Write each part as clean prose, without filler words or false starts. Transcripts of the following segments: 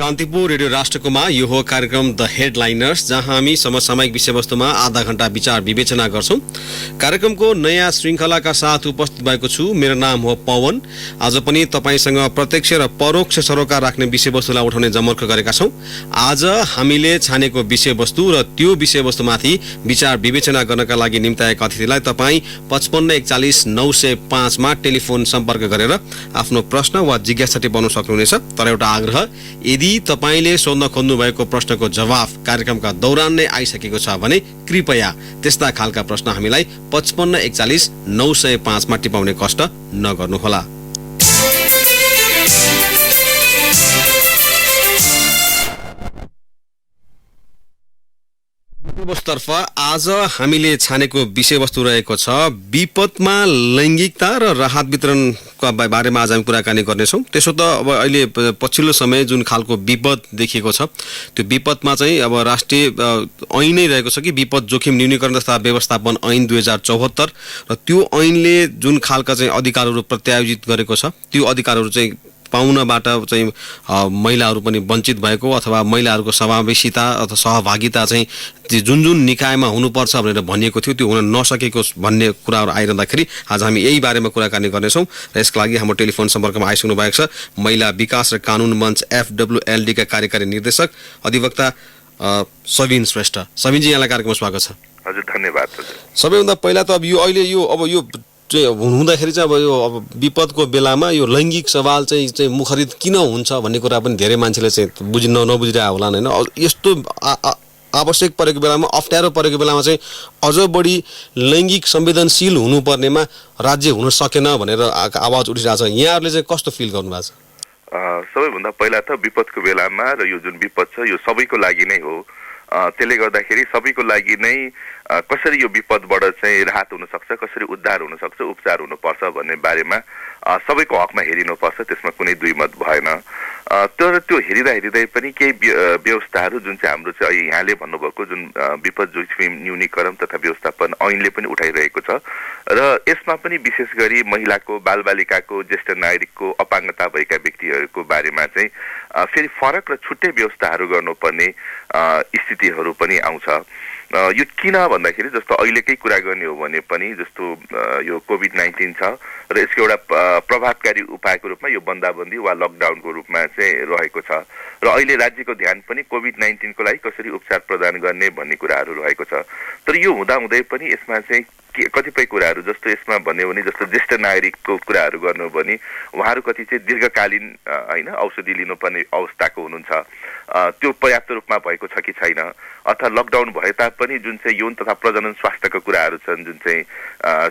Kantipur radio राष्ट्रकोमा यो हो कार्यक्रम द हेडलाइनर्स, जहाँ हामी समसामयिक विषयवस्तुमा आधा घण्टा विचार विवेचना गर्छौं। कार्यक्रमको नयाँ श्रृङ्खलाका साथ उपस्थित भएको छु। मेरो नाम हो पवन। आज पनि तपाईसँग प्रत्यक्ष र परोक्ष सरोकार राख्ने विषयवस्तुलाई उठाउने जमर्को गरेका छौं। आज हामीले छानेको विषयवस्तु र त्यो विषयवस्तुमाथि विचार विवेचना गर्नका लागि निम्ताएका अतिथिलाई तपाईँ 5541 905 मा टेलिफोन सम्पर्क गरेर आफ्नो प्रश्न वा जिज्ञासा टिपाउन सक्नुहुनेछ। तर एउटा आग्रह, यदि तपाईले सोध्न खोज्नु भएको प्रश्नको जवाफ कार्यक्रमका दौरान नै आइसकेको छ भने कृपया त्यस्ता खालका प्रश्न हामीलाई 5541 905 मा टिपाउने कष्ट नगर्नुहोला। तर्फ आज हामीले छानेको विषयवस्तु रहेको छ विपदमा लैङ्गिकता र राहत वितरणका बारेमा आज हामी कुराकानी गर्नेछौँ। त्यसो त अब अहिले पछिल्लो समय जुन खालको विपद देखिएको छ त्यो विपदमा चाहिँ अब राष्ट्रिय ऐनै रहेको छ कि विपद जोखिम न्यूनीकरण तथा व्यवस्थापन ऐन 2074 र त्यो ऐनले जुन खालका चाहिँ अधिकारहरू प्रत्यायोजित गरेको छ त्यो अधिकारहरू चाहिँ पाउनबाट चाहिँ महिलाहरू पनि वञ्चित भएको अथवा महिलाहरूको समावेशिता अथवा सहभागिता चाहिँ जुन निकायमा हुनुपर्छ भनेर भनिएको थियो त्यो हुन नसकेको भन्ने कुराहरू आइरहँदाखेरि आज हामी यही बारेमा कुराकानी गर्नेछौँ। र यसका लागि हाम्रो टेलिफोन सम्पर्कमा आइसक्नु भएको छ महिला विकास र कानुन मञ्च FWLD का कार्यकारी निर्देशक अधिवक्ता सबिन श्रेष्ठ। सबिनजी, यहाँलाई कार्यक्रममा स्वागत छ। हजुर, धन्यवाद। सबैभन्दा पहिला त अब यो अहिले यो हुँदाखेरि चाहिँ अब यो अब विपदको बेलामा यो लैङ्गिक सवाल चाहिँ मुखरित किन हुन्छ भन्ने कुरा पनि धेरै मान्छेले चाहिँ नबुझिरहेको होला हैन। यस्तो आवश्यक परेको बेलामा, अप्ठ्यारो परेको बेलामा चाहिँ अझ बढी लैङ्गिक संवेदनशील हुनुपर्नेमा राज्य हुन सकेन भनेर आवाज उठिरहेको छ। यहाँहरूले चाहिँ कस्तो फिल गर्नुभएको छ? सबैभन्दा पहिला त विपदको बेलामा र यो जुन विपद छ यो सबैको लागि नै हो। त्यसले गर्दाखेरि सबैको लागि नै कसरी यो विपदबाट चाहिँ राहत हुन सक्छ, कसरी उद्धार हुन सक्छ, उपचार हुनुपर्छ भन्ने बारेमा सबैको हकमा हेरिनुपर्छ। त्यसमा कुनै दुई मत भएन। तर त्यो हेरिँदै पनि केही व्यवस्थाहरू जुन चाहिँ हाम्रो चाहिँ यहाँले भन्नुभएको जुन विपद जोखिम न्यूनीकरण तथा व्यवस्थापन ऐनले पनि उठाइरहेको छ र यसमा पनि विशेष गरी महिलाको, बालबालिकाको, ज्येष्ठ नागरिकको, अपाङ्गता भएका व्यक्तिहरूको बारेमा चाहिँ फेरि फरक र छुट्टै व्यवस्थाहरू गर्नुपर्ने स्थितिहरू पनि आउँछ। यो किन भन्दाखेरि जस्तो अहिलेकै कुरा गर्ने हो भने पनि जस्तो यो कोभिड-19 छ र यसको एउटा प्रभावकारी उपायको रूपमा यो बन्दाबन्दी वा लकडाउनको रूपमा चाहिँ रहेको छ र अहिले राज्यको ध्यान पनि कोभिड-19 को लागि कसरी उपचार प्रदान गर्ने भन्ने कुराहरू रहेको छ। तर यो हुँदाहुँदै पनि यसमा चाहिँ कतिपय कुराहरू जस्तो यसमा भन्यो भने जस्तो ज्येष्ठ नागरिकको कुराहरू गर्नु भने उहाँहरू कति चाहिँ दीर्घकालीन हैन औषधि लिनुपर्ने अवस्थाको हुनुहुन्छ, त्यो पर्याप्त रूपमा भएको छ कि छैन, अथवा लकडाउन भए तापनि जुन चाहिँ यौन तथा प्रजनन स्वास्थ्यका कुराहरू छन्, जुन चाहिँ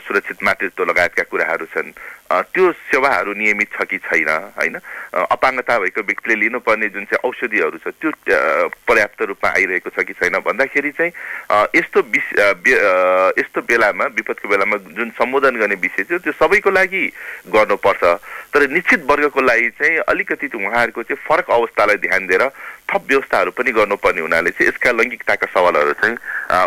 सुरक्षित मातृत्व लगायतका कुराहरू छन्, त्यो सेवाहरू नियमित छ कि छैन, हैन अपाङ्गता भएको व्यक्तिले लिनुपर्ने जुन चाहिँ औषधिहरू छ त्यो पर्याप्त रूपमा आइरहेको छ कि छैन भन्दाखेरि चाहिँ यस्तो बेलामा, विपदको बेलामा जुन सम्बोधन गर्ने विषय थियो त्यो सबैको लागि गर्नुपर्छ। तर निश्चित वर्गको लागि चाहिँ अलिकति उहाँहरूको चाहिँ फरक अवस्थालाई ध्यान दिएर थप व्यवस्थाहरू पनि गर्नुपर्ने हुनाले चाहिँ यसका लैङ्गिकताका सवालहरू चाहिँ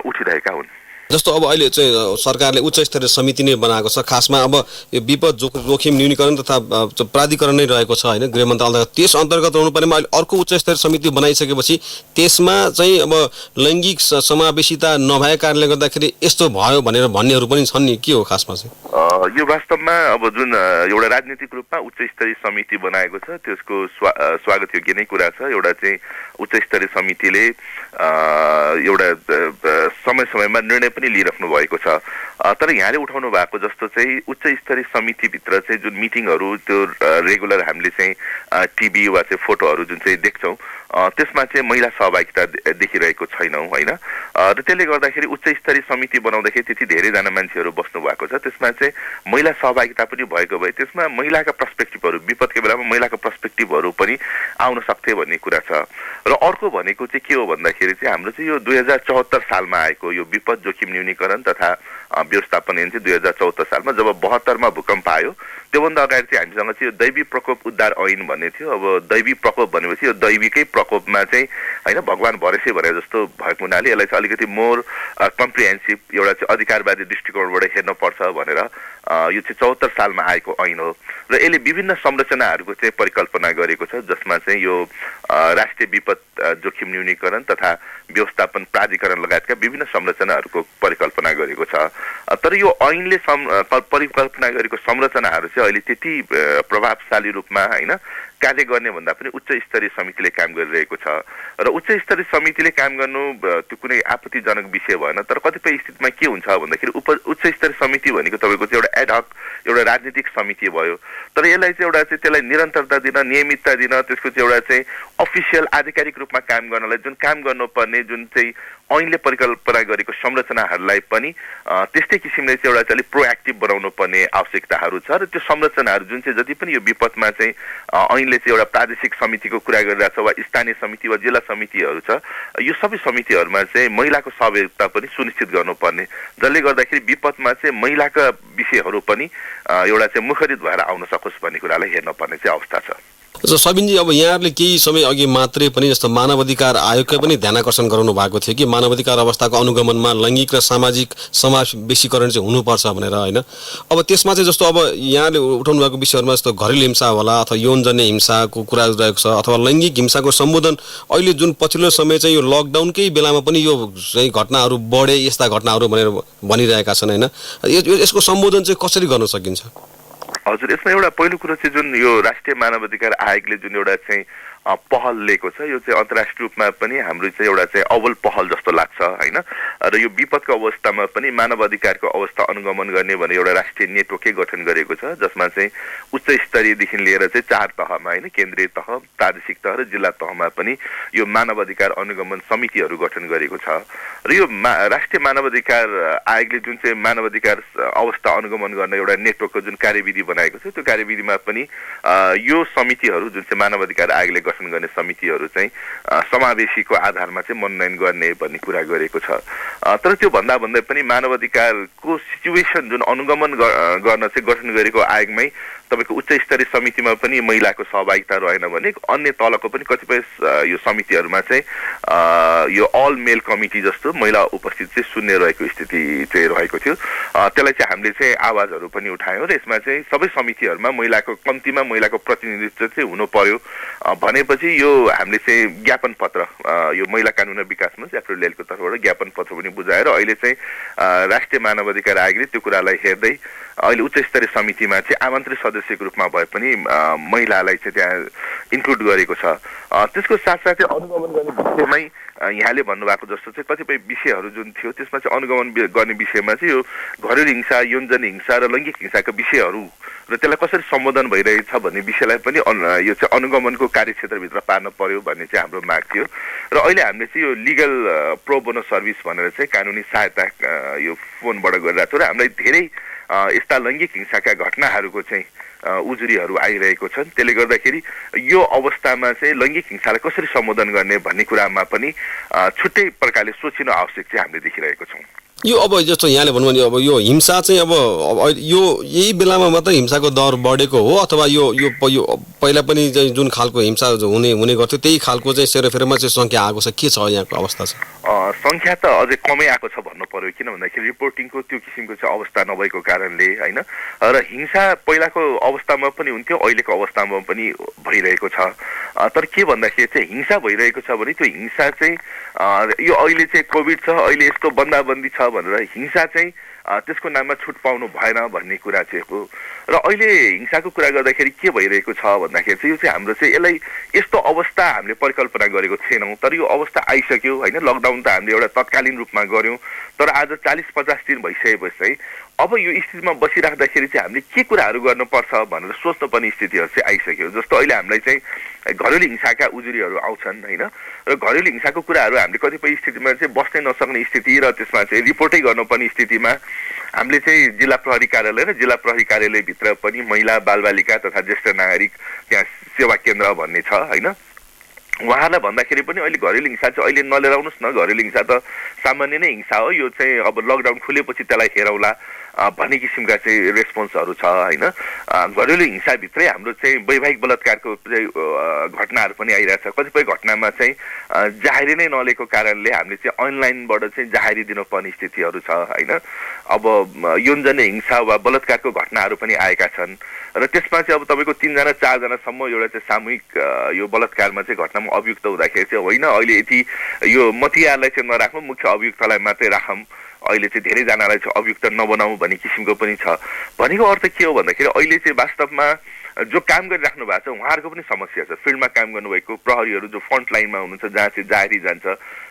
उठिरहेका हुन्। जस्तो अब अहिले चाहिँ सरकारले उच्च स्तरीय समिति नै बनाएको छ। खासमा अब यो विपद जोखिम न्यूनीकरण तथा प्राधिकरण नै रहेको छ हैन, गृह मन्त्रालय। त्यस अन्तर्गत रहनुपर्नेमा अहिले अर्को उच्च स्तरीय समिति बनाइसकेपछि त्यसमा चाहिँ अब लैङ्गिक समावेशिता नभएको कारणले गर्दाखेरि यस्तो भयो भनेर भन्नेहरू पनि छन् नि, के हो खासमा चाहिँ? यो वास्तवमा अब जुन एउटा राजनीतिक रूपमा उच्च स्तरीय समिति बनाएको छ त्यसको स्वागत योग्य नै कुरा छ। एउटा चाहिँ उच्च स्तरीय समितिले एउटा समय-समयमा निर्णय पनि लिइराख्नु भएको छ। तर यहाँले उठाउनु भएको जस्तो चाहिँ उच्च स्तरीय समितिभित्र चाहिँ जुन मिटिङहरू त्यो रेगुलर हामीले चाहिँ टिभी वा चाहिँ फोटोहरू जुन चाहिँ देख्छौँ त्यसमा चाहिँ महिला सहभागिता देखिरहेको छैनौँ हैन। र त्यसले गर्दाखेरि उच्च स्तरीय समिति बनाउँदाखेरि त्यति धेरैजना मान्छेहरू बस्नु भएको छ, त्यसमा चाहिँ महिला सहभागिता पनि भएको भए त्यसमा महिलाका पर्सपेक्टिभहरू, विपदको बेलामा महिलाको पर्सपेक्टिभहरू पनि आउन सक्थे भन्ने कुरा छ। र अर्को भनेको चाहिँ के हो भन्दाखेरि चाहिँ हाम्रो चाहिँ यो 2074 सालमा आएको यो विपद जोखिम न्यूनीकरण तथा व्यवस्थापन ऐन चाहिँ 2074 सालमा जब 72 मा भूकम्प आयो त्योभन्दा अगाडि चाहिँ हामीसँग चाहिँ यो दैवी प्रकोप उद्धार ऐन भन्ने थियो। अब दैवी प्रकोप भनेपछि यो दैविकै प्रकोपमा चाहिँ हैन भगवान भरोसे भने जस्तो भएको हुनाले यसलाई चाहिँ अलिकति मोर कम्प्रिहेन्सिभ एउटा चाहिँ अधिकारवादी दृष्टिकोणबाट हेर्नुपर्छ भनेर यो चाहिँ 74 सालमा आएको ऐन हो र यसले विभिन्न संरचनाहरूको चाहिँ परिकल्पना गरेको छ जसमा चाहिँ यो राष्ट्रिय विपद जोखिम न्यूनीकरण तथा व्यवस्थापन प्राधिकरण लगायतका विभिन्न संरचनाहरूको परिकल्पना गरेको छ तर यो ऐनले परिकल्पना गरेको संरचनाहरू चाहिँ अहिले त्यति प्रभावशाली रूपमा हैन कार्य गर्ने भन्दा पनि उच्च स्तरीय समितिले काम गरिरहेको छ र उच्च स्तरीय समितिले काम गर्नु त्यो कुनै आपत्तिजनक विषय भएन तर कतिपय स्थितिमा के हुन्छ भन्दाखेरि उच्च स्तरीय समिति भनेको तपाईको चाहिँ एउटा एडहक एउटा राजनीतिक समिति भयो तर यसलाई चाहिँ एउटा चाहिँ त्यसलाई निरन्तरता दिन नियमितता दिन त्यसको चाहिँ एउटा चाहिँ अफिसियल आधिकारिक रूपमा काम गर्नलाई जुन काम गर्नुपर्ने जुन चाहिँ ऐनले परिकल्पना गरेको संरचनाहरूलाई पनि त्यस्तै किसिमले चाहिँ एउटा चाहिँ प्रोएक्टिभ बनाउनु पर्ने आवश्यकताहरू छ र त्यो संरचनाहरू जुन चाहिँ जति पनि यो विपदमा चाहिँ ऐनले चाहिँ एउटा प्रादेशिक समितिको कुरा गरिरहेको छ वा स्थानीय समिति वा जिल्ला समितिहरू छ यो सबै समितिहरूमा चाहिँ महिलाको सहभागिता पनि सुनिश्चित गर्नुपर्ने जसले गर्दाखेरि विपदमा चाहिँ महिलाका विषयहरू पनि एउटा चाहिँ मुखरित भएर आउन सकोस् भन्ने कुरालाई हेर्नुपर्ने चाहिँ अवस्था छ। सबिनजी अब यहाँहरूले केही समय अघि मात्रै पनि जस्तो मानव अधिकार आयोगकै पनि ध्यानाकर्षण गराउनु भएको थियो कि मानव अधिकार अवस्थाको अनुगमनमा लैङ्गिक र सामाजिक समावेशीकरण चाहिँ हुनुपर्छ भनेर होइन अब त्यसमा चाहिँ जस्तो अब यहाँले उठाउनु भएको विषयहरूमा जस्तो घरेलु हिंसा होला अथवा यौनजन्य हिंसाको कुरा रहेको छ अथवा लैङ्गिक हिंसाको सम्बोधन अहिले जुन पछिल्लो समय चाहिँ यो लकडाउनकै बेलामा पनि यो चाहिँ घटनाहरू बढे यस्ता घटनाहरू भनेर भनिरहेका छन् होइन यसको सम्बोधन चाहिँ कसरी गर्न सकिन्छ? हजुर यसमा एउटा पहिलो कुरो चाहिँ जुन यो राष्ट्रिय मानव अधिकार आयोगले जुन एउटा चाहिँ पहल लिएको छ यो चाहिँ अन्तर्राष्ट्रिय रूपमा पनि हाम्रो चाहिँ एउटा चाहिँ अव्वल पहल जस्तो लाग्छ हैन र यो विपदको अवस्थामा पनि मानव अधिकारको अवस्था अनुगमन गर्ने भने एउटा राष्ट्रिय नेटवर्कै गठन गरेको छ जसमा चाहिँ उच्च स्तरीयदेखि लिएर चाहिँ 4 तहमा हैन केन्द्रीय तह प्रादेशिक तह र जिल्ला तहमा पनि यो मानव अधिकार अनुगमन समितिहरू गठन गरेको छ र यो राष्ट्रिय मानव अधिकार आयोगले जुन चाहिँ मानव अधिकार अवस्था अनुगमन गर्ने एउटा नेटवर्कको जुन कार्यविधि बनाएको छ त्यो कार्यविधिमा पनि यो समितिहरू जुन चाहिँ मानव अधिकार आयोगले गठन गर्ने समितिहरू चाहिँ समावेशीको आधारमा चाहिँ मनोनयन गर्ने भन्ने कुरा गरेको छ तर त्यो भन्दा भन्दै पनि मानव अधिकारको सिचुएसन जुन अनुगमन गर्न चाहिँ गठन गरेको आयोगमै तपाईको उच्च स्तरीय समितिमा पनि महिलाको सहभागिता रहेन भने अन्य तलको पनि कतिपय यो समितिहरूमा चाहिँ यो अल मेल कमिटी जस्तो महिला उपस्थित चाहिँ शून्य रहेको स्थिति चाहिँ रहेको थियो त्यसलाई चाहिँ हामीले चाहिँ आवाजहरू पनि उठायौं र यसमा चाहिँ सबै समितिहरूमा महिलाको कम्तीमा महिलाको प्रतिनिधित्व चाहिँ हुनु पर्यो भनेपछि यो हामीले चाहिँ ज्ञापन पत्र यो महिला कानुन विकास मन्त्री एप्रिलको तर्फबाट ज्ञापन पत्र पनि बुझाएर अहिले चाहिँ राष्ट्रिय मानव अधिकार आयोगले त्यो कुरालाई हेर्दै अहिले उच्च स्तरीय समितिमा चाहिँ आमन्त्रित सदस्यको रूपमा भए पनि महिलालाई चाहिँ त्यहाँ इन्क्लुड गरेको छ त्यसको साथसाथै अनुगमन गर्ने विषयमै यहाँले भन्नुभएको जस्तो चाहिँ कतिपय विषयहरू जुन थियो त्यसमा चाहिँ अनुगमन गर्ने विषयमा चाहिँ यो घरेलु हिंसा यौनजन्य हिंसा र लैङ्गिक हिंसाका विषयहरू र त्यसलाई कसरी सम्बोधन भइरहेछ भन्ने विषयलाई पनि यो चाहिँ अनुगमनको कार्यक्षेत्रभित्र पार्न पर्यो भन्ने चाहिँ हाम्रो माग थियो र अहिले हामीले चाहिँ यो लिगल प्रो बोनो सर्भिस भनेर चाहिँ कानुनी सहायता यो फोनबाट गरिरहेको छौँ र हामीलाई धेरै यस्ता लैङ्गिक हिंसाका घटनाहरूको चाहिँ उजुरीहरू आइरहेको छन् त्यसले गर्दाखेरि यो अवस्थामा चाहिँ लैङ्गिक हिंसालाई कसरी सम्बोधन गर्ने भन्ने कुरामा पनि छुट्टै प्रकारले सोचिनु आवश्यक चाहिँ हामीले देखिरहेको छौँ। यो अब जस्तो यहाँले भन्नु भने अब यो हिंसा चाहिँ अब यो यही बेलामा मात्रै हिंसाको दर बढेको हो अथवा यो पहिला पनि जुन खालको हिंसा हुने गर्थ्यो त्यही खालको चाहिँ सेरोफेरोमा चाहिँ संख्या आएको छ के छ यहाँको अवस्था छ? संख्या त अझै कमै आएको छ भन्नु पर्यो किन भन्दाखेरि रिपोर्टिङको त्यो किसिमको चाहिँ अवस्था नभएको कारणले हैन र हिंसा पहिलाको अवस्थामा पनि हुन्थ्यो अहिलेको अवस्थामा पनि भइरहेको छ तर के भन्दाखेरि चाहिँ हिंसा भइरहेको छ भने त्यो हिंसा चाहिँ यो अहिले चाहिँ कोभिड छ अहिले यस्तो बन्दाबन्दी छ भनेर हिंसा चाहिँ त्यसको नाममा छुट पाउनु भएन भन्ने कुरा चाहिँ हो र अहिले हिंसाको कुरा गर्दाखेरि के भइरहेको छ भन्दाखेरि चाहिँ यो चाहिँ हाम्रो चाहिँ यसलाई यस्तो अवस्था हामीले परिकल्पना गरेको थिएनौँ तर यो अवस्था आइसक्यो हैन लकडाउन त हामीले एउटा तत्कालीन रूपमा गर्यौं तर आज 40-50 दिन भइसकेपछि अब यो स्थितिमा बसिराख्दाखेरि चाहिँ हामीले के कुराहरू गर्नुपर्छ भनेर सोच्नुपर्ने स्थितिहरू चाहिँ आइसक्यो जस्तो अहिले हामीलाई चाहिँ घरेलु हिंसाका उजुरीहरू आउँछन् हैन र घरेलु हिंसाको कुराहरू हामीले कतिपय स्थितिमा चाहिँ बस्नै नसक्ने स्थिति र त्यसमा चाहिँ रिपोर्टै गर्नुपर्ने स्थितिमा हामीले चाहिँ जिल्ला प्रहरी कार्यालय र जिल्ला प्रहरी कार्यालयभित्र पनि महिला बालबालिका तथा ज्येष्ठ नागरिक त्यहाँ सेवा केन्द्र भन्ने छ हैन उहाँहरूलाई भन्दाखेरि पनि अहिले घरेलु हिंसा चाहिँ अहिले नलिएर आउनुहोस् न घरेलु हिंसा त सामान्य नै हिंसा हो यो चाहिँ अब लकडाउन खुलेपछि त्यसलाई हेरौला भन्ने किसिमका चाहिँ रेस्पोन्सहरू छ हैन घरेलु हिंसाभित्रै हाम्रो चाहिँ वैवाहिक बलात्कारको घटनाहरू पनि आइरहेछ। कतिपय घटनामा चाहिँ जाहेरी नै नलिएको कारणले हामीले चाहिँ अनलाइनबाट चाहिँ जाहेरी दिनुपर्ने स्थितिहरू छ होइन। अब यौनजन्य हिंसा वा बलात्कारको घटनाहरू पनि आएका छन् र त्यसमा चाहिँ अब तपाईँको 3 जना 4 जनासम्म एउटा चाहिँ सामूहिक यो बलात्कारमा चाहिँ घटनामा अभियुक्त हुँदाखेरि चाहिँ होइन अहिले यति यो मतियारलाई चाहिँ नराखौँ, मुख्य अभियुक्तलाई मात्रै राखौँ, अहिले चाहिँ धेरैजनालाई चाहिँ अभियुक्त नबनाऊ भन्ने किसिमको पनि छ। भनेको अर्थ के हो भन्दाखेरि अहिले चाहिँ वास्तवमा जो काम गरिराख्नु भएको छ उहाँहरूको पनि समस्या छ। फिल्डमा काम गर्नुभएको प्रहरीहरू जो फ्रन्ट लाइनमा हुनुहुन्छ, जहाँ चाहिँ जाहेरी जान्छ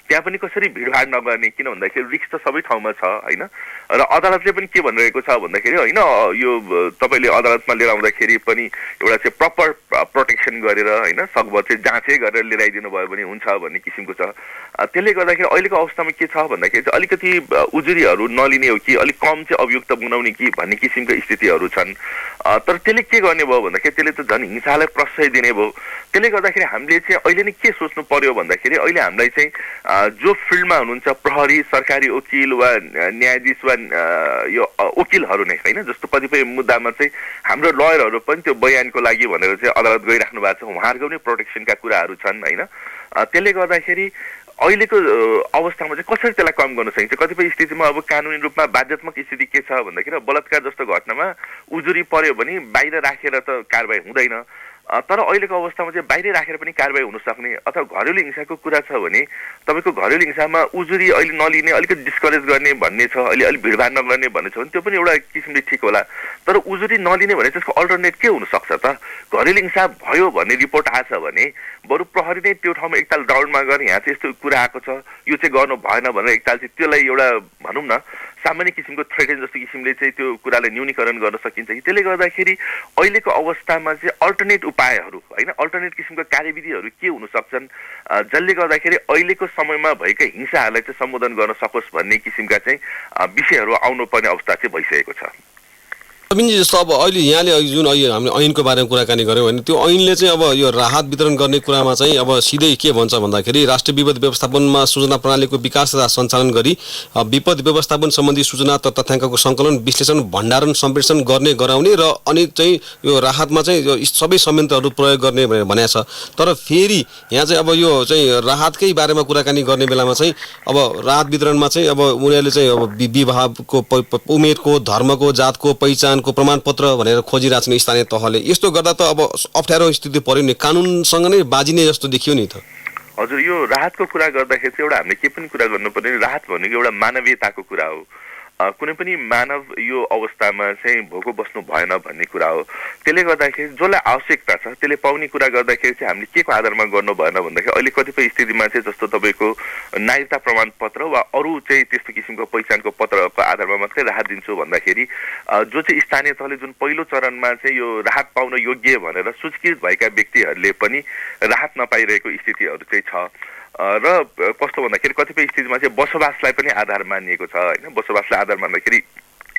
त्यहाँ पनि कसरी भिडभाड नगर्ने, किन भन्दाखेरि रिस्क त सबै ठाउँमा छ होइन। र अदालतले पनि के भनिरहेको छ भन्दाखेरि होइन यो तपाईँले अदालतमा लिएर आउँदाखेरि पनि एउटा चाहिँ प्रपर प्रोटेक्सन गरेर होइन सकभर चाहिँ जाँचै गरेर लिएर आइदिनु भयो भने हुन्छ भन्ने किसिमको छ। त्यसले गर्दाखेरि अहिलेको अवस्थामा के छ भन्दाखेरि चाहिँ अलिकति उजुरीहरू नलिने हो कि अलिक कम चाहिँ अभियुक्त बनाउने कि भन्ने किसिमको स्थितिहरू छन्। तर त्यसले के गर्ने भयो भन्दाखेरि त्यसले त झन् हिंसालाई प्रश्रय दिने भयो। त्यसले गर्दाखेरि हामीले चाहिँ अहिले नै के सोच्नु पर्यो भन्दाखेरि अहिले हामीलाई चाहिँ जो फिल्डमा हुनुहुन्छ प्रहरी, सरकारी वकिल वा न्यायाधीश वा यो वकिलहरू नै होइन, जस्तो कतिपय मुद्दामा चाहिँ हाम्रो लयरहरू पनि त्यो बयानको लागि भनेर चाहिँ अदालत गइराख्नु भएको छ, उहाँहरूको पनि प्रोटेक्सनका कुराहरू छन् होइन। त्यसले गर्दाखेरि अहिलेको अवस्थामा चाहिँ कसरी त्यसलाई कम गर्न सकिन्छ। कतिपय स्थितिमा अब कानुनी रूपमा बाध्यात्मक स्थिति के छ भन्दाखेरि बलात्कार जस्तो घटनामा उजुरी पर्यो भने बाहिर राखेर त कारबाही हुँदैन। तर अहिलेको अवस्थामा चाहिँ बाहिरै राखेर पनि कारबाही हुन सक्ने अथवा घरेलु हिंसाको कुरा छ भने तपाईँको घरेलु हिंसामा उजुरी अहिले नलिने, अलिकति डिस्करेज गर्ने भन्ने छ, अहिले अलिक भिडभाड नगर्ने भन्ने छ भने त्यो पनि एउटा किसिमले ठिक होला। तर उजुरी नलिने भने त्यसको अल्टरनेट के हुनसक्छ त? घरेलु हिंसा भयो भन्ने रिपोर्ट आएछ भने बरु प्रहरी नै त्यो ठाउँमा एकताल राउन्डमा गएर यहाँ चाहिँ यस्तो कुरा आएको छ, यो चाहिँ गर्नु भएन भनेर एकताल चाहिँ त्यसलाई एउटा भनौँ न सामान्य किसिमको थ्रेटेन जस्तो किसिमले चाहिँ त्यो कुरालाई न्यूनीकरण गर्न सकिन्छ कि। त्यसले गर्दाखेरि अहिलेको अवस्थामा चाहिँ अल्टरनेट उपायहरू होइन, अल्टरनेट किसिमको कार्यविधिहरू के हुन सक्छन् जसले गर्दाखेरि अहिलेको समयमा भएका हिंसाहरूलाई चाहिँ सम्बोधन गर्न सकोस् भन्ने किसिमका चाहिँ विषयहरू आउनुपर्ने अवस्था चाहिँ भइसकेको छ। अविनजी, जस्तो अब अहिले यहाँले जुन अहिले हामीले ऐनको बारेमा कुराकानी गऱ्यौँ भने त्यो ऐनले चाहिँ अब यो राहत वितरण गर्ने कुरामा चाहिँ अब सिधै के भन्छ भन्दाखेरि राष्ट्रिय विपद व्यवस्थापनमा सूचना प्रणालीको विकास तथा सञ्चालन गरी विपद व्यवस्थापन सम्बन्धी सूचना तथा तथ्याङ्कको सङ्कलन, विश्लेषण, भण्डारण, सम्प्रेषण गर्ने गराउने र अनि चाहिँ यो राहतमा चाहिँ यो सबै संयन्त्रहरू प्रयोग गर्ने भनेको छ। तर फेरि यहाँ चाहिँ अब यो चाहिँ राहतकै बारेमा कुराकानी गर्ने बेलामा चाहिँ अब राहत वितरणमा चाहिँ अब उनीहरूले चाहिँ अब विवाहको, उमेरको, धर्मको, जातको पहिचान को प्रमाणपत्र भनेर खोजिरहेको छ स्थानीय तहले। यस्तो गर्दा त अब अप्ठ्यारो स्थिति पर्यो नि, कानुनसँग नै बाजिने जस्तो देखियो नि त। हजुर, यो राहतको कुरा गर्दाखेरि चाहिँ एउटा हामीले के पनि कुरा गर्नुपर्ने, राहत भनेको एउटा मानवीयताको कुरा हो। कुनै पनि मानव यो अवस्थामा चाहिँ भोको बस्नु भएन भन्ने कुरा हो। त्यसले गर्दाखेरि जसलाई आवश्यकता छ त्यसले पाउने कुरा गर्दाखेरि चाहिँ हामीले के को आधारमा गर्नु भएन भन्दाखेरि अहिले कतिपय स्थितिमा चाहिँ जस्तो तपाईँको नागरिकता प्रमाणपत्र वा अरू चाहिँ त्यस्तो किसिमको पहिचानको पत्रको आधारमा मात्रै राहत दिन्छु भन्दाखेरि जो चाहिँ स्थानीय तहले जुन पहिलो चरणमा चाहिँ यो राहत पाउन योग्य भनेर सूचीकृत भएका व्यक्तिहरूले पनि राहत नपाइरहेको स्थितिहरू चाहिँ छ। र कस्तो भन्दाखेरि कतिपय स्थितिमा चाहिँ बसोबासलाई पनि आधार मानिएको छ होइन। बसोबासलाई आधार मान्दाखेरि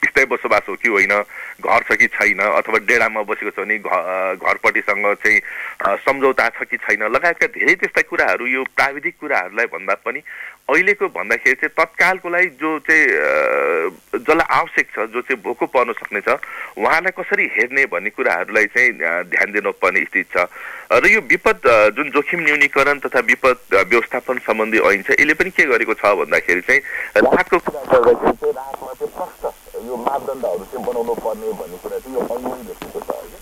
स्थायी बसोबास हो कि होइन, घर छ कि छैन, अथवा डेरामा बसेको छ भने घरपट्टिसँग चाहिँ सम्झौता छ कि छैन, लगायतका धेरै त्यस्ता कुराहरू यो प्राविधिक कुराहरूलाई भन्दा पनि अहिलेको भन्दाखेरि चाहिँ तत्कालको लागि जो चाहिँ जसलाई आवश्यक छ, जो चाहिँ भोको पर्न सक्ने छ, उहाँलाई कसरी हेर्ने भन्ने कुराहरूलाई चाहिँ ध्यान दिनुपर्ने स्थिति छ। र यो विपद जुन जोखिम न्यूनीकरण तथा विपद व्यवस्थापन सम्बन्धी ऐन छ, यसले पनि के गरेको छ भन्दाखेरि चाहिँ राहतको कुरा गर्दाखेरि चाहिँ राहतमा चाहिँ प्रष्ट यो मापदण्डहरू चाहिँ बनाउनु पर्ने भन्ने कुरा चाहिँ यो ऐनमै लेखेको छ होइन।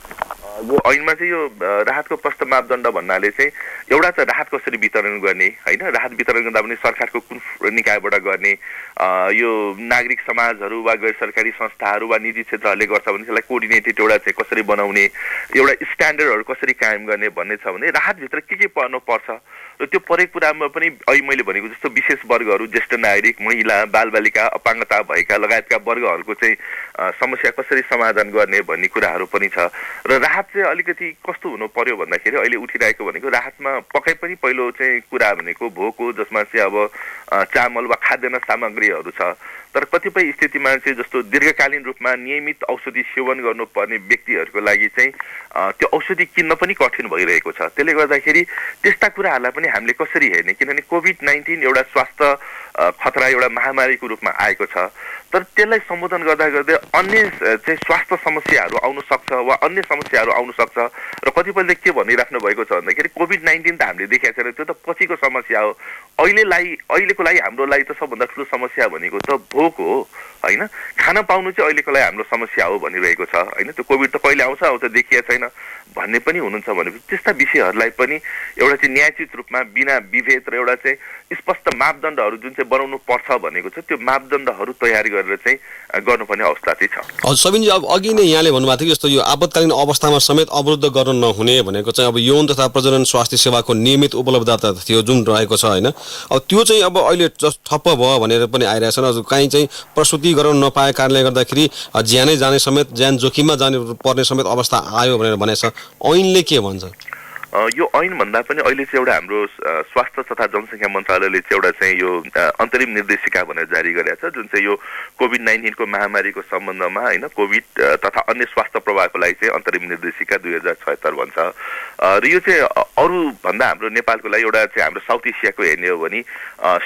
यो ऐनमा चाहिँ यो राहतको प्रष्ट मापदण्ड भन्नाले चाहिँ एउटा चाहिँ राहत कसरी वितरण गर्ने होइन, राहत वितरण गर्दा पनि सरकारको कुन निकायबाट गर्ने, यो नागरिक समाजहरू वा गैर सरकारी संस्थाहरू वा निजी क्षेत्रहरूले गर्छ भने त्यसलाई कोअर्डिनेटेड एउटा चाहिँ कसरी बनाउने, एउटा स्ट्यान्डर्डहरू कसरी कायम गर्ने भन्ने छ भने राहतभित्र के पर्नुपर्छ। र त्यो परेको कुरामा पनि अहिले मैले भनेको जस्तो विशेष वर्गहरू, ज्येष्ठ नागरिक, महिला, बालबालिका, अपाङ्गता भएका लगायतका वर्गहरूको चाहिँ समस्या कसरी समाधान गर्ने भन्ने कुराहरू पनि छ। र राहत चाहिँ अलिकति कस्तो हुनु पर्यो भन्दाखेरि अहिले उठिरहेको भनेको राहतमा पक्कै पनि पहिलो चाहिँ कुरा भनेको भोक हो, जसमा चाहिँ अब चामल वा खाद्यान्न सामग्रीहरू छ। तर कतिपय स्थितिमा चाहिँ जस्तो दीर्घकालीन रूपमा नियमित औषधि सेवन गर्नुपर्ने व्यक्तिहरूको लागि चाहिँ त्यो औषधि किन्न पनि कठिन भइरहेको छ। त्यसले गर्दाखेरि त्यस्ता कुराहरूलाई पनि हामीले कसरी हेर्ने, किनभने कोभिड-19 एउटा स्वास्थ्य खतरा, एउटा महामारीको रूपमा आएको छ। तर त्यसलाई सम्बोधन गर्दा गर्दै अन्य चाहिँ स्वास्थ्य समस्याहरू आउन सक्छ वा अन्य समस्याहरू आउन सक्छ र कतिपयले के भनिराख्नु भएको छ भन्दाखेरि कोभिड-19 त हामीले देखेको छैन, त्यो त पछिको समस्या हो, अहिलेको लागि हाम्रो लागि त सबभन्दा ठुलो समस्या भनेको त भोक हो होइन, खान पाउनु चाहिँ अहिलेको लागि हाम्रो समस्या हो भनिरहेको छ होइन। त्यो कोभिड त कहिले आउँछ देखिएको छैन भन्ने पनि हुनुहुन्छ भनेपछि त्यस्ता विषयहरूलाई पनि एउटा चाहिँ न्यायोचित रूपमा बिना विभेद र एउटा चाहिँ स्पष्ट मापदण्डहरू जुन चाहिँ बनाउनु पर्छ भनेको छ, त्यो मापदण्डहरू तयारी गरेर चाहिँ गर्नुपर्ने अवस्था चाहिँ छ। हजुर सबिनजी, अब अघि नै यहाँले भन्नुभएको थियो जस्तो यो आपतकालीन अवस्थामा समेत अवरुद्ध गर्न नहुने भनेको चाहिँ अब यौन तथा प्रजनन स्वास्थ्य सेवाको नियमित उपलब्धता थियो जुन रहेको छ होइन, अब त्यो चाहिँ अब अहिले ठप्प भयो भनेर पनि आइरहेछ। हजुर कहीँ चाहिँ प्रसुति गराउन नपाए कारणले गर्दाखेरि ज्यानै जाने समेत, ज्यान जोखिममा जाने पर्ने समेत अवस्था आयो भनेर भनेछ। ऐनले के भन्छ? यो ऐन भन्दा पनि अहिले चाहिँ एउटा हाम्रो स्वास्थ्य तथा जनसङ्ख्या मन्त्रालयले चाहिँ एउटा चाहिँ यो अन्तरिम निर्देशिका भनेर जारी गरेको छ, जुन चाहिँ यो कोभिड-19 को महामारीको सम्बन्धमा होइन, कोभिड तथा अन्य स्वास्थ्य प्रभावको लागि चाहिँ अन्तरिम निर्देशिका 2076 भन्छ। र यो चाहिँ अरू भन्दा हाम्रो नेपालको लागि एउटा चाहिँ हाम्रो साउथ एसियाको हेर्ने हो भने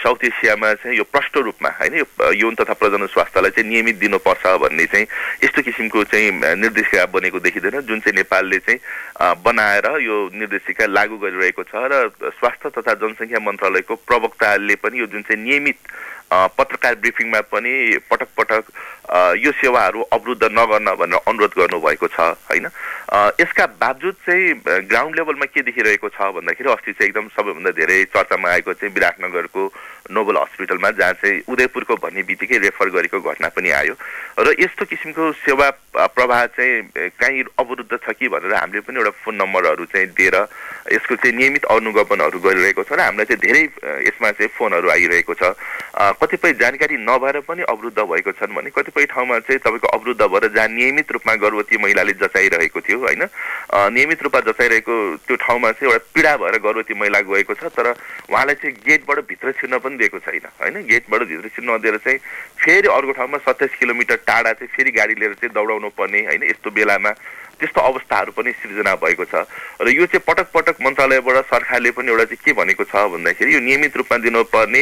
साउथ एसियामा चाहिँ यो प्रष्ट रूपमा होइन यो यौन तथा प्रजनन स्वास्थ्यलाई चाहिँ नियमित दिनुपर्छ भन्ने चाहिँ यस्तो किसिमको चाहिँ निर्देशिका बनेको देखिँदैन, जुन चाहिँ नेपालले चाहिँ बनाएर यो निर्देशिका लागू गरिरहेको छ। र स्वास्थ्य तथा जनसङ्ख्या मन्त्रालयको प्रवक्ताले पनि यो जुन चाहिँ नियमित पत्रकार ब्रिफिङमा पनि पटक पटक यो सेवाहरू अवरुद्ध नगर्न भनेर अनुरोध गर्नुभएको छ होइन। यसका बावजुद चाहिँ ग्राउन्ड लेभलमा के देखिरहेको छ भन्दाखेरि अस्ति चाहिँ एकदम सबैभन्दा धेरै चर्चामा आएको चाहिँ विराटनगरको नोबल हस्पिटलमा, जहाँ चाहिँ उदयपुरको भन्ने बित्तिकै रेफर गरेको घटना पनि आयो। र यस्तो किसिमको सेवा प्रवाह चाहिँ कहीँ अवरुद्ध छ कि भनेर हामीले पनि एउटा फोन नम्बरहरू चाहिँ दिएर यसको चाहिँ नियमित अनुगमनहरू गरिरहेको छ र हामीलाई चाहिँ धेरै यसमा चाहिँ फोनहरू आइरहेको छ। कतिपय जानकारी नभएर पनि अवरुद्ध भएको छन् भने कतिपय ठाउँमा चाहिँ तपाईँको अवरुद्ध भएर जहाँ नियमित रूपमा गर्भवती महिलाले जचाइरहेको थियो होइन, नियमित रूपमा जचाइरहेको त्यो ठाउँमा चाहिँ एउटा पीडा भएर गर्भवती महिला गएको छ, तर उहाँलाई चाहिँ गेटबाट भित्र छिर्न पनि दिएको छैन होइन। गेटबाट भित्र छिर्न नदिएर चाहिँ फेरि अर्को ठाउँमा 27 किलोमिटर टाढा चाहिँ फेरि गाडी लिएर चाहिँ दौडाउनु पर्ने होइन, यस्तो बेलामा त्यस्तो अवस्थाहरू पनि सृजना भएको छ। र यो चाहिँ पटक पटक मन्त्रालयबाट सरकारले पनि एउटा चाहिँ के भनेको छ भन्दाखेरि यो नियमित रूपमा दिनुपर्ने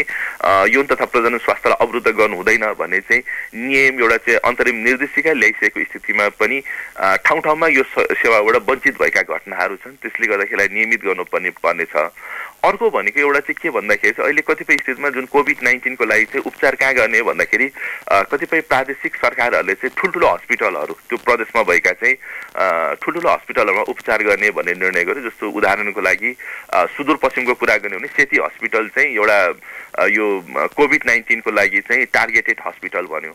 यौन तथा प्रजनन स्वास्थ्यलाई अवरुद्ध गर्नु हुँदैन भन्ने चाहिँ नियम एउटा चाहिँ अन्तरिम निर्देशिका ल्याइसकेको स्थितिमा पनि ठाउँ ठाउँमा यो सेवाबाट वञ्चित भएका घटनाहरू छन्, त्यसले गर्दाखेरि नियमित गर्नुपर्ने छ। अर्को भनेको एउटा चाहिँ के भन्दाखेरि चाहिँ अहिले कतिपय स्थितिमा जुन कोभिड-19 को लागि चाहिँ उपचार कहाँ गर्ने भन्दाखेरि कतिपय प्रादेशिक सरकारहरूले चाहिँ ठुल्ठुलो हस्पिटलहरू त्यो प्रदेशमा भएका चाहिँ ठुल्ठुलो हस्पिटलहरूमा उपचार गर्ने भन्ने निर्णय गर्यो। जस्तो उदाहरणको लागि सुदूरपश्चिमको कुरा गर्ने भने सेती हस्पिटल चाहिँ एउटा यो कोभिड-19 को लागि चाहिँ टार्गेटेड हस्पिटल भन्यो।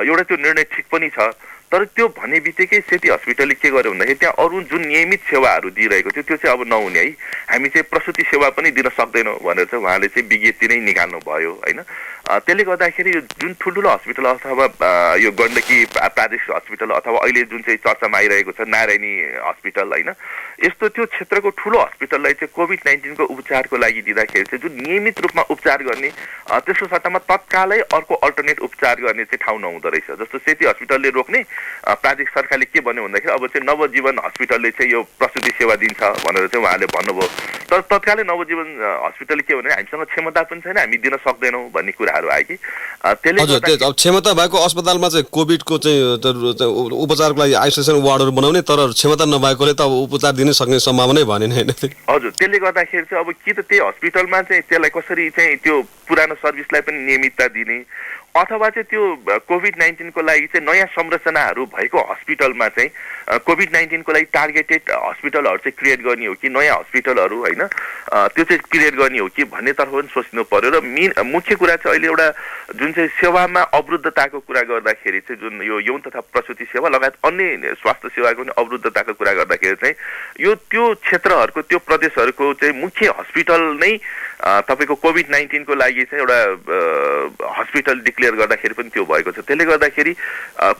एउटा त्यो निर्णय ठिक पनि छ, तर त्यो भन्ने बित्तिकै सेती हस्पिटलले के गर्यो भन्दाखेरि त्यहाँ अरू जुन नियमित सेवाहरू दिइरहेको थियो त्यो चाहिँ अब नहुने है, हामी चाहिँ प्रसुति सेवा पनि दिन सक्दैनौँ भनेर चाहिँ उहाँले चाहिँ विज्ञप्ति नै निकाल्नु भयो होइन। त्यसले गर्दाखेरि यो जुन ठुल्ठुलो हस्पिटल अथवा यो गण्डकी प्रादेशिक हस्पिटल अथवा अहिले जुन चाहिँ चर्चामा आइरहेको छ नारायणी हस्पिटल होइन, यस्तो त्यो क्षेत्रको ठुलो हस्पिटललाई चाहिँ कोभिड-19 को उपचारको लागि दिँदाखेरि चाहिँ जुन नियमित रूपमा उपचार गर्ने त्यसको सट्टामा तत्कालै अर्को अल्टरनेट उपचार गर्ने चाहिँ ठाउँ नहुँदो रहेछ। जस्तो सेती हस्पिटलले रोक्ने, प्रादेशिक सरकारले के भन्यो भन्दाखेरि अब चाहिँ नवजीवन हस्पिटलले चाहिँ यो प्रसुति सेवा दिन्छ भनेर चाहिँ उहाँले भन्नुभयो, तर तत्कालै नवजीवन हस्पिटलले के भन्यो हामीसँग क्षमता पनि छैन, हामी दिन सक्दैनौँ भन्ने कुराहरू आयो कि। त्यसले अब क्षमता भएको अस्पतालमा चाहिँ कोभिडको चाहिँ उपचारको लागि आइसोलेसन वार्डहरू बनाउने, तर क्षमता नभएकोले त अब उपचार दिन सक्ने सम्भावनै भनेन होइन। हजुर, त्यसले गर्दाखेरि चाहिँ अब कि त त्यही हस्पिटलमा चाहिँ त्यसलाई कसरी चाहिँ त्यो पुरानो सर्भिसलाई पनि नियमितता दिने अथवा चाहिँ त्यो कोभिड-19 को लागि चाहिँ नयाँ संरचनाहरू भएको हस्पिटलमा चाहिँ कोभिड-19 को लागि टार्गेटेड हस्पिटलहरू चाहिँ क्रिएट गर्ने हो कि नयाँ हस्पिटलहरू होइन त्यो चाहिँ क्रिएट गर्ने हो कि भन्नेतर्फ पनि सोच्नु पर्यो। र मुख्य कुरा चाहिँ अहिले एउटा जुन चाहिँ सेवामा अवरुद्धताको कुरा गर्दाखेरि चाहिँ जुन यो यौन तथा प्रसुति सेवा लगायत अन्य स्वास्थ्य सेवाको पनि अवरुद्धताको कुरा गर्दाखेरि चाहिँ यो त्यो क्षेत्रहरूको त्यो प्रदेशहरूको चाहिँ मुख्य हस्पिटल नै तपाईँको कोभिड-19 को लागि चाहिँ एउटा हस्पिटल डिक्लेयर गर्दाखेरि पनि त्यो भएको छ। त्यसले गर्दाखेरि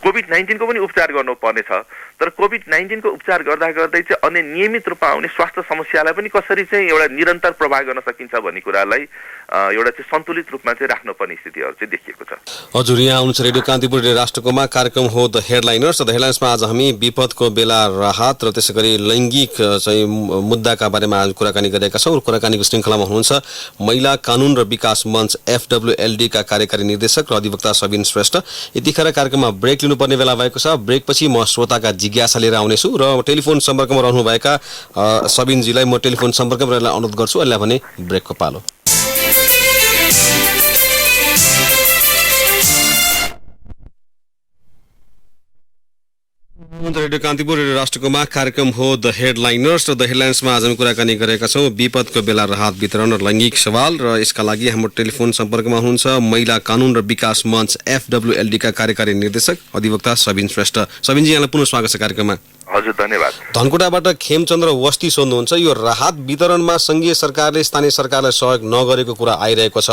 कोभिड-19 को पनि उपचार गर्नुपर्ने छ, तर कोभिड-19 को उपचार गर्दा गर्दै चाहिँ अन्य नियमित रूपमा आउने स्वास्थ्य समस्यालाई पनि कसरी चाहिँ एउटा निरन्तर प्रभाव गर्न सकिन्छ भन्ने कुरालाई एउटा चाहिँ सन्तुलित रूपमा चाहिँ राख्नुपर्ने स्थितिहरू चाहिँ देखिएको छ। हजुर, यहाँ आउनुहुन्छ रेडियो कान्तिपुर राष्ट्रकोमा, कार्यक्रम हो द हेडलाइनर्स। द हेडलाइन्समा आज हामी विपदको बेला राहत र त्यसै गरी लैङ्गिक चाहिँ मुद्दाका बारेमा आज कुराकानी गरेका छौँ। कुराकानीको श्रृङ्खलामा हुनुहुन्छ महिला कानुन र विकास मञ्च FWLD का कार्यकारी निर्देशक र अधिवक्ता सबिन श्रेष्ठ। यतिखेर कार्यक्रममा ब्रेक लिनुपर्ने बेला भएको छ। ब्रेकपछि म श्रोताका जिज्ञासा लिएर आउनेछु र टेलिफोन सम्पर्कमा रहनुभएका सबिनजीलाई म टेलिफोन सम्पर्कमा रहेर अनुरोध गर्छु। अहिले भने ब्रेकको पालो। रेडियो कान्तिपुर रेडियो राष्ट्रकोमा कार्यक्रम हो द हेडलाइनर्स र द हेडलाइन्समा आज हामी कुराकानी गरेका छौँ विपदको बेला राहत वितरण र लैङ्गिक सवाल, र यसका लागि हाम्रो टेलिफोन सम्पर्कमा हुनुहुन्छ महिला कानुन र विकास मञ्च FWLD का कार्यकारी निर्देशक अधिवक्ता सबिन श्रेष्ठ। सबिनजी, यहाँलाई पुनः स्वागत छ कार्यक्रममा। हजुर, धन्यवाद। धनकुटाबाट खेमचन्द्र वस्ती सोध्नुहुन्छ, यो राहत वितरणमा सङ्घीय सरकारले स्थानीय सरकारलाई सहयोग नगरेको कुरा आइरहेको छ।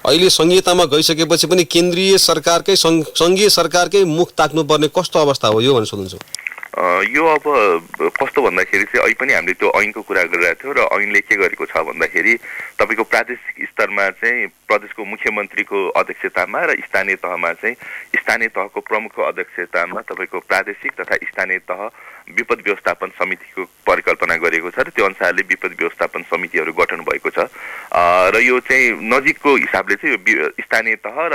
अहिले सङ्घीयतामा गइसकेपछि पनि केन्द्रीय सरकारकै सङ्घीय सरकारकै मुख ताक्नुपर्ने कस्तो अवस्था हो यो भनेर सोध्नुहुन्छ? यो अब कस्तो भन्दाखेरि चाहिँ अहिले पनि हामीले त्यो ऐनको कुरा गरिरहेको थियौँ र ऐनले के गरेको छ भन्दाखेरि तपाईँको प्रादेशिक स्तरमा चाहिँ प्रदेशको मुख्यमन्त्रीको अध्यक्षतामा र स्थानीय तहमा चाहिँ स्थानीय तहको प्रमुखको अध्यक्षतामा तपाईँको प्रादेशिक तथा स्थानीय तह विपद व्यवस्थापन समितिको परिकल्पना गरिएको छ र त्यो अनुसारले विपद व्यवस्थापन समितिहरू गठन भएको छ। र यो चाहिँ नजिकको हिसाबले चाहिँ यो स्थानीय तह र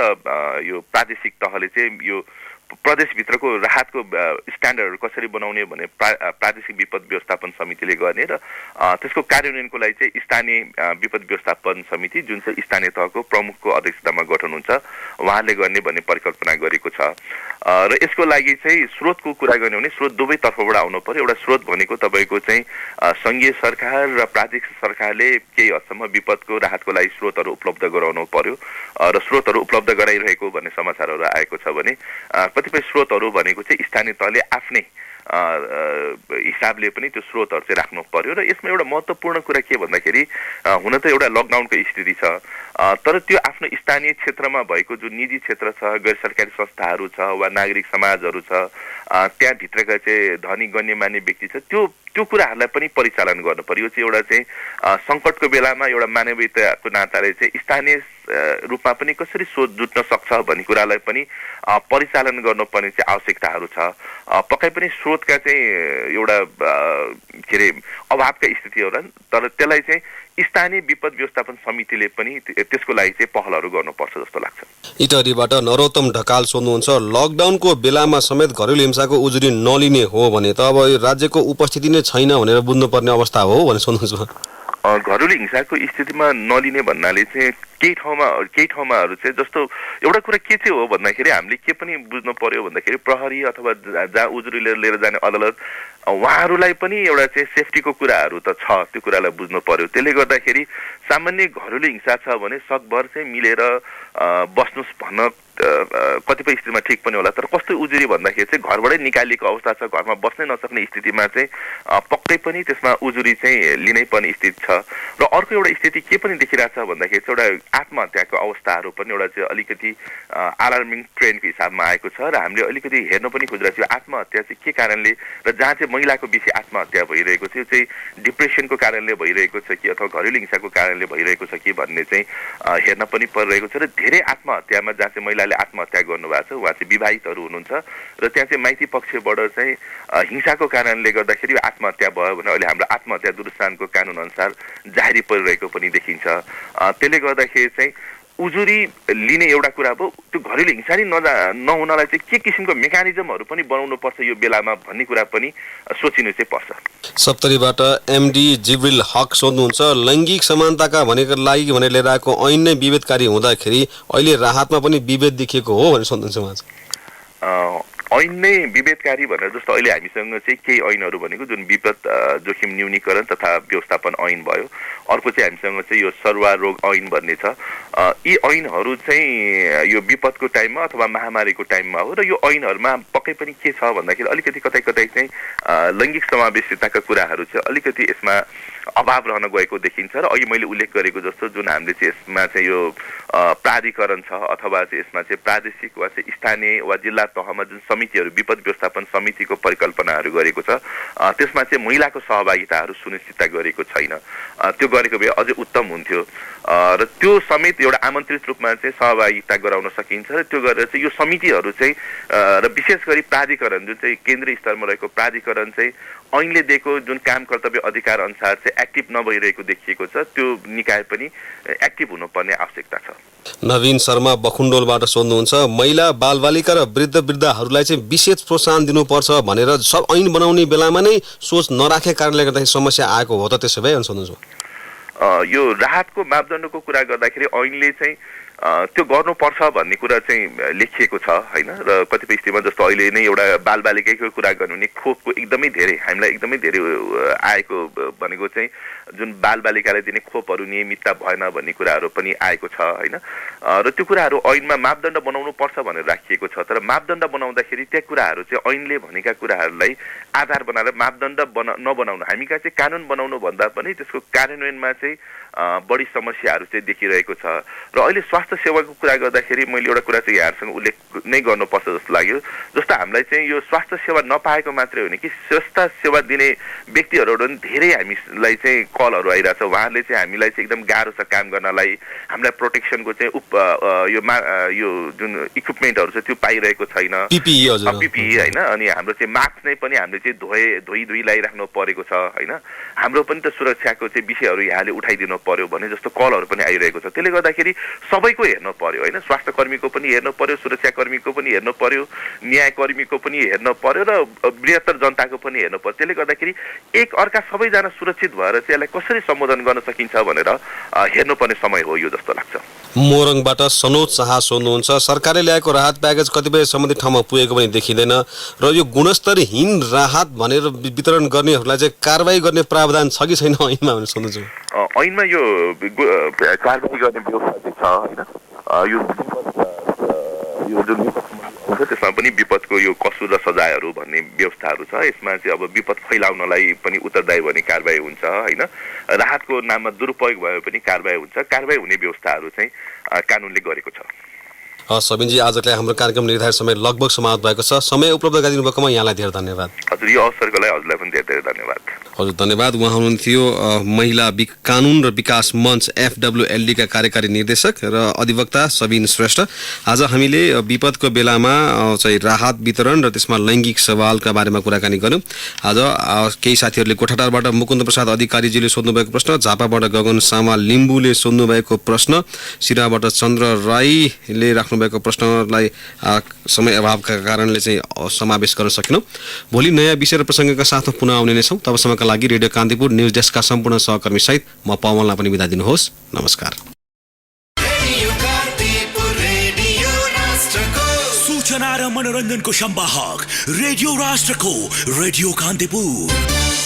यो प्रादेशिक तहले चाहिँ यो प्रदेशभित्रको राहतको स्ट्यान्डर्डहरू कसरी बनाउने भने प्रादेशिक विपद व्यवस्थापन समितिले गर्ने र त्यसको कार्यान्वयनको लागि चाहिँ स्थानीय विपद व्यवस्थापन समिति जुन चाहिँ स्थानीय तहको प्रमुखको अध्यक्षतामा गठन हुन्छ उहाँले गर्ने भन्ने परिकल्पना गरेको छ। र यसको लागि चाहिँ स्रोतको कुरा गर्ने भने स्रोत दुवै तर्फबाट आउनु पर्यो। एउटा स्रोत भनेको तपाईँको चाहिँ सङ्घीय सरकार र प्रादेशिक सरकारले केही हदसम्म विपदको राहतको लागि स्रोतहरू उपलब्ध गराउनु पर्यो र स्रोतहरू उपलब्ध गराइरहेको भन्ने समाचारहरू आएको छ भने कतिपय स्रोतहरू भनेको चाहिँ स्थानीय तहले आफ्नै हिसाबले पनि त्यो स्रोतहरू चाहिँ राख्नु पर्यो। र यसमा एउटा महत्त्वपूर्ण कुरा के भन्दाखेरि हुन त एउटा लकडाउनको स्थिति छ, तर त्यो आफ्नो स्थानीय क्षेत्रमा भएको जुन निजी क्षेत्र छ, गैर सरकारी संस्थाहरू छ वा नागरिक समाजहरू छ, त्यहाँभित्रका चाहिँ धनी गण्यमान्य व्यक्ति छ, त्यो कुराहरूलाई पनि परिचालन गर्नु पर्यो। यो चाहिँ एउटा चाहिँ सङ्कटको बेलामा एउटा मानवीयताको नाताले चाहिँ स्थानीय रूपमा पनि कसरी सोच जुट्न सक्छ भन्ने कुरालाई पनि परिचालन गर्नुपर्ने चाहिँ आवश्यकताहरू छ। पक्कै पनि स्रोतका चाहिँ एउटा के अरे अभावका स्थितिहरू, तर त्यसलाई चाहिँ स्थानीय विपद व्यवस्थापन समितिले पनि त्यसको लागि चाहिँ पहलहरू गर्नुपर्छ जस्तो लाग्छ। इटहरीबाट नरोत्तम ढकाल सोध्नुहुन्छ, लकडाउनको बेलामा समेत घरेलु हिंसाको उजुरी नलिने हो भने त अब राज्यको उपस्थिति नै छैन भनेर बुझ्नुपर्ने अवस्था हो भनेर सोध्नुहुन्छ। घरेलु हिंसाको स्थितिमा नलिने भन्नाले चाहिँ केही ठाउँमाहरू चाहिँ जस्तो एउटा कुरा के चाहिँ हो भन्दाखेरि हामीले के पनि बुझ्नु पर्यो भन्दाखेरि प्रहरी अथवा जहाँ उजुरी लिएर जाने अदालत उहाँहरूलाई पनि एउटा चाहिँ सेफ्टीको कुराहरू त छ, त्यो कुरालाई बुझ्नु पर्यो। त्यसले गर्दाखेरि सामान्य घरेलु हिंसा छ भने सकभर चाहिँ मिलेर बस्नुहोस् भन्न कतिपय स्थितिमा ठिक पनि होला, तर कस्तो उजुरी भन्दाखेरि चाहिँ घरबाटै निकालिएको अवस्था छ, घरमा बस्नै नसक्ने स्थितिमा चाहिँ पक्कै पनि त्यसमा उजुरी चाहिँ लिनै पर्ने स्थिति छ। र अर्को एउटा स्थिति के पनि देखिरहेको छ भन्दाखेरि चाहिँ एउटा आत्महत्याको अवस्थाहरू पनि एउटा चाहिँ अलिकति अलार्मिङ ट्रेन्डको हिसाबमा आएको छ र हामीले अलिकति हेर्न पनि खोजिरहेको छ आत्महत्या चाहिँ के कारणले र जहाँ चाहिँ महिलाको बेसी आत्महत्या भइरहेको छ, यो चाहिँ डिप्रेसनको कारणले भइरहेको छ कि अथवा घरेलु हिंसाको कारणले भइरहेको छ कि भन्ने चाहिँ हेर्न पनि परिरहेको छ। र धेरै आत्महत्यामा जहाँ चाहिँ महिलाले आत्महत्या गर्नुभएको छ उहाँ चाहिँ विवाहितहरू हुनुहुन्छ र त्यहाँ चाहिँ माइती पक्षबाट चाहिँ हिंसाको कारणले गर्दाखेरि आत्महत्या भयो भने अहिले हाम्रो आत्महत्या दुरुस्तानको कानुन अनुसार जाहेरी परिरहेको पनि देखिन्छ। त्यसले गर्दाखेरि चाहिँ उजुरी लिने एउटा कुरा भयो, त्यो घरेलु हिंसा नै नहुनलाई चाहिँ के किसिमको मेकानिजमहरू पनि बनाउनु पर्छ यो बेलामा भन्ने कुरा पनि सोचिनु चाहिँ पर्छ। सप्तरीबाट MD जिब्रिल हक सोध्नुहुन्छ, लैङ्गिक समानताका भनेको लागि भनेर लिएर आएको ऐन नै विभेदकारी हुँदाखेरि अहिले राहतमा पनि विभेद देखिएको हो भनेर सोध्नुहुन्छ उहाँ चाहिँ। ऐन नै विभेदकारी भनेर जस्तो अहिले हामीसँग चाहिँ केही ऐनहरू भनेको जुन विपद जोखिम न्यूनीकरण तथा व्यवस्थापन ऐन भयो, अर्को चाहिँ हामीसँग चाहिँ यो सरुवा रोग ऐन भन्ने छ। यी ऐनहरू चाहिँ यो विपदको टाइममा अथवा महामारीको टाइममा हो र यो ऐनहरूमा पक्कै पनि के छ भन्दाखेरि अलिकति कतै कतै चाहिँ लैङ्गिक समावेशिताका कुराहरू चाहिँ अलिकति यसमा अभाव रहन गएको देखिन्छ र अघि मैले उल्लेख गरेको जस्तो जुन हामीले चाहिँ यसमा चाहिँ यो प्राधिकरण छ अथवा चाहिँ यसमा चाहिँ प्रादेशिक वा चाहिँ स्थानीय वा जिल्ला तहमा जुन समितिहरू विपद व्यवस्थापन समितिको परिकल्पनाहरू गरेको छ त्यसमा चाहिँ महिलाको सहभागिताहरू सुनिश्चित गरेको छैन। त्यो गरेको भए अझै उत्तम हुन्थ्यो र त्यो समेत एउटा आमन्त्रित रूपमा चाहिँ सहभागिता गराउन सकिन्छ र त्यो गरेर चाहिँ यो समितिहरू चाहिँ र विशेष गरी प्राधिकरण जुन चाहिँ केन्द्रीय स्तरमा रहेको प्राधिकरण चाहिँ ऐनले दिएको जुन काम कर्तव्य अधिकार अनुसार चाहिँ एक्टिभ नभइरहेको देखिएको छ त्यो निकाय पनि एक्टिभ हुनुपर्ने आवश्यकता छ। नवीन शर्मा बखुन्डोलबाट सोध्नुहुन्छ महिला बालबालिका र वृद्धहरूलाई चाहिँ विशेष प्रोत्साहन दिनुपर्छ भनेर सब ऐन बनाउने बेलामा नै सोच नराखे कारणले गर्दाखेरि समस्या आएको हो त त्यसो भए अनि सोध्नुहुन्छ। यो राहतको मापदण्डको कुरा गर्दाखेरि ऐनले चाहिँ त्यो गर्नुपर्छ भन्ने कुरा चाहिँ लेखिएको छ हैन र कतिपय स्थितिमा जस्तो अहिले नै एउटा बालबालिकाको कुरा गर्नु भने खोपको एकदमै धेरै हामीलाई एकदमै धेरै आएको भनेको चाहिँ जुन बालबालिकालाई दिने खोपहरू नियमितता भएन भन्ने कुराहरू पनि आएको छ हैन र त्यो कुराहरू ऐनमा मापदण्ड बनाउनु पर्छ भनेर राखिएको छ तर मापदण्ड बनाउँदाखेरि त्यो कुराहरू चाहिँ ऐनले भनेका कुराहरूलाई आधार बनाएर मापदण्ड नबनाउनु हामी कहाँ चाहिँ कानुन बनाउनु भन्दा पनि त्यसको कार्यान्वयनमा चाहिँ बढी समस्याहरू चाहिँ देखिरहेको छ र अहिले स्वास्थ्य सेवाको कुरा गर्दाखेरि मैले एउटा कुरा चाहिँ यहाँहरूसँग उल्लेख नै गर्नुपर्छ जस्तो लाग्यो जस्तो हामीलाई चाहिँ यो स्वास्थ्य सेवा नपाएको मात्रै होइन कि स्वास्थ्य सेवा दिने व्यक्तिहरू धेरै हामीलाई चाहिँ कलहरू आइरहेछ उहाँहरूले चाहिँ हामीलाई चाहिँ एकदम गाह्रो छ काम गर्नलाई हामीलाई प्रोटेक्सनको चाहिँ यो जुन इक्विपमेन्टहरू छ त्यो पाइरहेको छैन पिपिई होइन अनि हाम्रो चाहिँ मास्क नै पनि हामीले चाहिँ धोइ लगाइराख्नु परेको छ होइन हाम्रो पनि त सुरक्षाको चाहिँ विषयहरू यहाँले उठाइदिनु पर्यो भने जस्तो कलहरू पनि आइरहेको छ त्यसले गर्दाखेरि सबैको हेर्नु पर्यो होइन स्वास्थ्य कर्मीको पनि हेर्नु पर्यो सुरक्षा कर्मीको पनि हेर्नु पर्यो न्याय कर्मीको पनि हेर्नु पर्यो र बृहत्तर जनताको पनि हेर्नु पर्यो त्यसले गर्दाखेरि एक अर्का सबैजना सुरक्षित भएर चाहिँ यसलाई कसरी सम्बोधन गर्न सकिन्छ भनेर हेर्नुपर्ने समय हो यो जस्तो लाग्छ। मोरङबाट सनोज शाह सोध्नुहुन्छ सरकारले ल्याएको राहत प्याकेज कतिपय सम्बन्धित ठाउँमा पुगेको पनि देखिँदैन र यो गुणस्तरहीन राहत भनेर वितरण गर्नेहरूलाई चाहिँ कारबाही गर्ने प्रावधान छ कि छैन ऐनमा भनेर सोध्नुहुन्छ। ऐनमा यो कारबाही गर्ने व्यवस्था छ होइन यो जुन हुन्छ त्यसमा पनि विपदको यो कसुर र सजायहरू भन्ने व्यवस्थाहरू छ यसमा चाहिँ अब विपद फैलाउनलाई पनि उत्तरदायी भन्ने कारबाही हुन्छ होइन राहतको नाममा दुरुपयोग भयो पनि कारबाही हुन्छ कारबाही हुने व्यवस्थाहरू चाहिँ कानुनले गरेको छ। सबिनजी आजलाई हाम्रो कार्यक्रम निर्धारित समय लगभग समाप्त भएको छ समय उपलब्ध गरिदिनु भएकोमा यहाँलाई धेरै धन्यवाद। हजुर यो अवसरको लागि हजुरलाई पनि धेरै धेरै धन्यवाद। हजुर धन्यवाद। उहाँ हुनुहुन्थ्यो महिला कानुन र विकास मञ्च FWLD का कार्यकारी निर्देशक र अधिवक्ता सबिन श्रेष्ठ। आज हामीले विपदको बेलामा चाहिँ राहत वितरण र त्यसमा लैङ्गिक सवालका बारेमा कुराकानी गर्यौँ। आज केही साथीहरूले गोठाटारबाट मुकुन्द प्रसाद अधिकारीजीले सोध्नुभएको प्रश्न, झापाबाट गगन सामा लिम्बुले सोध्नुभएको प्रश्न, सिराबाट चन्द्र राईले राख्नुभएको प्रश्नलाई समय अभावका कारणले चाहिँ समावेश गर्न सकेनौँ। भोलि नयाँ विषय र प्रसङ्गका साथमा पुनः आउने नै छौँ। तबसम्मका लागि रेडियो कान्तिपुर न्युज डेस्कका सम्पूर्ण सहकर्मी सहित म पवनलाई पनि बिदा दिनुहोस्। नमस्कार। सूचना र मनोरञ्जनको संवाहक रेडियो राष्ट्रको रेडियो कान्तिपुर।